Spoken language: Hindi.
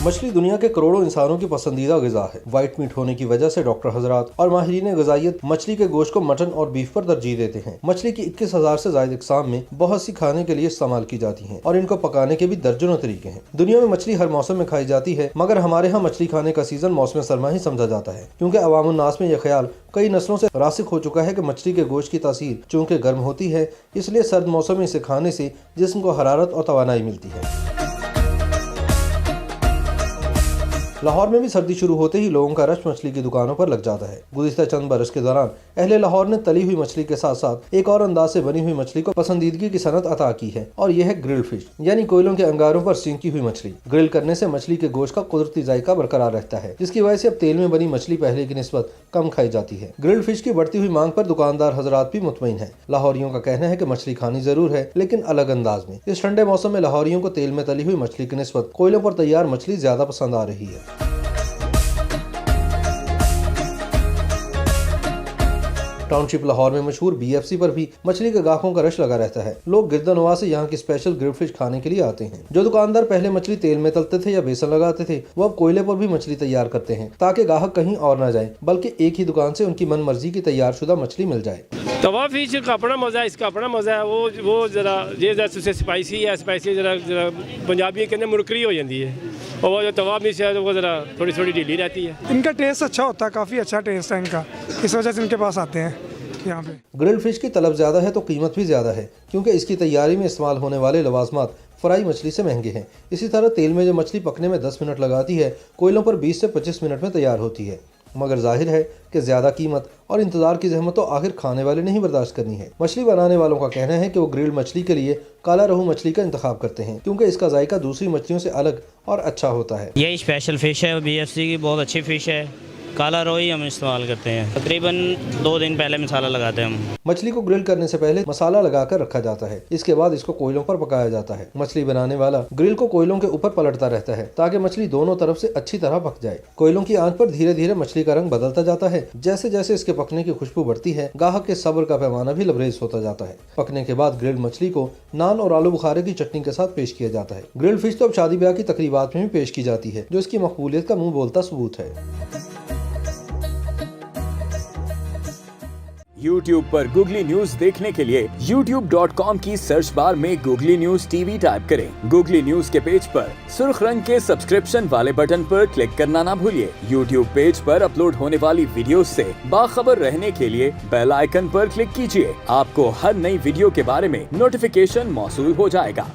मछली दुनिया के करोड़ों इंसानों की पसंदीदा ग़िज़ा है। व्हाइट मीट होने की वजह से डॉक्टर हजरात और माहिरीन ग़िज़ाइयत मछली के गोश्त को मटन और बीफ पर तरजीह देते हैं। मछली की 21,000 से ज़ायद इक़साम में बहुत सी खाने के लिए इस्तेमाल की जाती हैं और इनको पकाने के भी दर्जनों तरीके हैं। दुनिया में मछली हर मौसम में खाई जाती है, मगर हमारे यहाँ मछली खाने का सीजन मौसम सरमा ही समझा जाता है, क्योंकि अवामुन नास में यह ख्याल कई नस्लों से रासिख हो चुका है कि मछली के गोश्त की तासीर चूँकि गर्म होती है, इसलिए सर्द मौसम में इसे खाने से जिस्म को हरारत और तवानाई मिलती है। लाहौर में भी सर्दी शुरू होते ही लोगों का रश मछली की दुकानों पर लग जाता है। गुज़िश्ता चंद बरस के दौरान अहले लाहौर ने तली हुई मछली के साथ साथ एक और अंदाज से बनी हुई मछली को पसंदीदगी की सनत अता की है, और यह है ग्रिल्ड फिश, यानी कोयलों के अंगारों पर सेंकी हुई मछली। ग्रिल करने से मछली के गोश्त का कुदरती जायका बरकरार रहता है, जिसकी वजह से अब तेल में बनी मछली पहले की निस्बत कम खाई जाती है। ग्रिल्ड फिश की बढ़ती हुई मांग पर दुकानदार हजरात भी मुतमईन है। लाहौरियों का कहना है कि मछली खानी जरूर है, लेकिन अलग अंदाज में। इस ठंडे मौसम में लाहौरियों को तेल में तली हुई मछली की निस्बत कोयलों पर तैयार मछली ज्यादा पसंद आ रही है। टाउनशिप लाहौर में मशहूर BFC पर भी मछली के गाहकों का रश लगा रहता है। लोग गिरदनवा से यहाँ की स्पेशल ग्रिल्ड फिश खाने के लिए आते हैं। जो दुकानदार पहले मछली तेल में तलते थे या बेसन लगाते थे, वो अब कोयले पर भी मछली तैयार करते हैं, ताकि गाहक कहीं और न जाए, बल्कि एक ही दुकान से उनकी मन मर्जी की तैयार शुदा मछली मिल जाए। तवा फिश का अपना मज़ा है, इसका अपना मज़ा है। वो जरा ये जरा स्पाइसी है, स्पाइसी जरा पंजाबी के अंदर मुरकरी हो जाती है, और वो जो तवा फिश है वो जरा थोड़ी थोड़ी ढीली रहती है। इनका टेस्ट अच्छा होता है, काफ़ी अच्छा टेस्ट है इनका, इस वजह से इनके पास आते हैं यहाँ पे। ग्रिल्ड फिश की तलब ज़्यादा है तो कीमत भी ज़्यादा है, क्योंकि इसकी तैयारी में इस्तेमाल होने वाले लवाजमात फ्राई मछली से महंगे हैं। इसी तरह तेल में जो मछली पकने में 10 मिनट लगाती है, कोयलों पर 20 से 25 मिनट में तैयार होती है। मगर जाहिर है कि ज़्यादा कीमत और इंतज़ार की जहमत तो आखिर खाने वाले नहीं बर्दाश्त करनी है। मछली बनाने वालों का कहना है कि वो ग्रिल्ड मछली के लिए काला रोहू मछली का इंतखाब करते हैं, क्योंकि इसका जायका दूसरी मछलियों से अलग और अच्छा होता है। यही स्पेशल फ़िश है, BFC की बहुत अच्छी फ़िश है। काला रोही हम इस्तेमाल करते हैं, तकरीबन 2 दिन पहले मसाला लगाते हैं हम। मछली को ग्रिल करने से पहले मसाला लगाकर रखा जाता है, इसके बाद इसको कोयलों पर पकाया जाता है। मछली बनाने वाला ग्रिल को कोयलों के ऊपर पलटता रहता है, ताकि मछली दोनों तरफ से अच्छी तरह पक जाए। कोयलों की आंच पर धीरे धीरे मछली का रंग बदलता जाता है। जैसे जैसे इसके पकने की खुशबू बढ़ती है, गाहक के सब्र का पैमाना भी लबरेज होता जाता है। पकने के बाद ग्रिल्ड मछली को नान और आलू बुखारे की चटनी के साथ पेश किया जाता है। ग्रिल्ड फिश तो अब शादी ब्याह की तकरीबात में भी पेश की जाती है, जो इसकी मकबूलियत का मुंह बोलता सबूत है। YouTube पर गूगली न्यूज देखने के लिए youtube.com की सर्च बार में गूगली न्यूज TV टाइप करें। गूगली न्यूज के पेज पर सुर्ख रंग के सब्सक्रिप्शन वाले बटन पर क्लिक करना ना भूलिए। YouTube पेज पर अपलोड होने वाली वीडियोस से बाखबर रहने के लिए बेल आइकन पर क्लिक कीजिए। आपको हर नई वीडियो के बारे में नोटिफिकेशन मौसूल हो जाएगा।